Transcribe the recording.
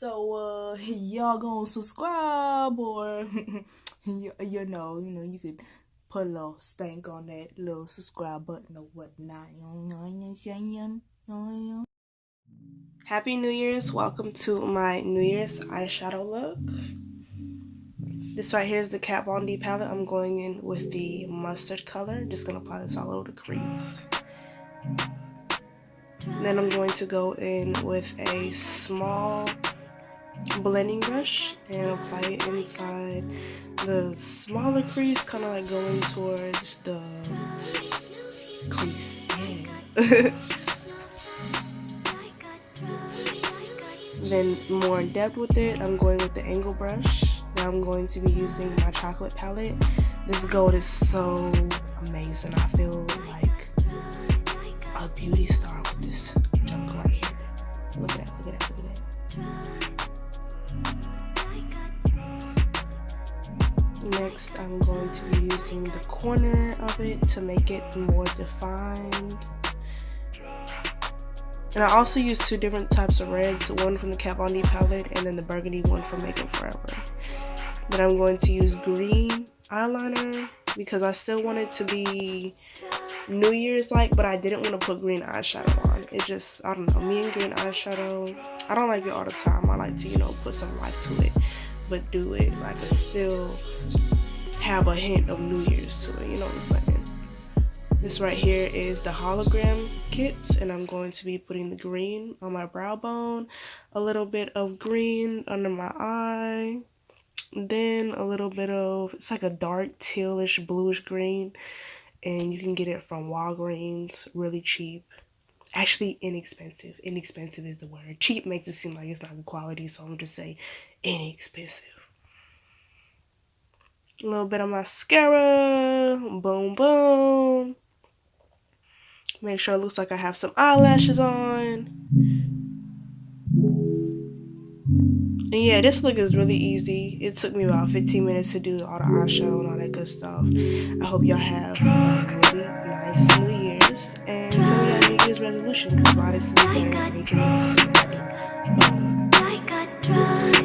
So y'all gonna subscribe or you know you could put a little stank on that little subscribe button or whatnot. Happy New Year's. Welcome to my New Year's eyeshadow look. This right here is the Kat Von D palette. I'm going in with the mustard color. Just gonna apply this all over the crease. Then I'm going to go in with a small blending brush and apply it inside the smaller crease, kind of like going towards the crease. Yeah. Then more in depth with it, I'm going with the angle brush. Now I'm going to be using my chocolate palette. This gold is so amazing. I feel like a beauty star with this junk right here. Look at that, look at that, look at that. Next, I'm going to be using the corner of it to make it more defined. And I also use two different types of reds, one from the Kat Von D palette and then the burgundy one from Makeup Forever. Then I'm going to use green eyeliner because I still want it to be New Year's like, but I didn't want to put green eyeshadow on. It just, I don't know, me and green eyeshadow, I don't like it all the time. I like to, put some life to it, but do it like I still have a hint of New Year's to it, you know what I'm saying? This right here is the hologram kits, and I'm going to be putting the green on my brow bone, a little bit of green under my eye, then a little bit of, it's like a dark tealish bluish green, and you can get it from Walgreens, really cheap. Actually inexpensive. Inexpensive is the word. Cheap makes it seem like it's not good quality, so I'm gonna just say inexpensive. A little bit of mascara, boom boom. Make sure it looks like I have some eyelashes on. And yeah, this look is really easy. It took me about 15 minutes to do all the eyeshadow and all that good stuff. I hope y'all have a really nice New Year's. And tell me your New Year's resolution, because mine is to be better at anything I do. Boom.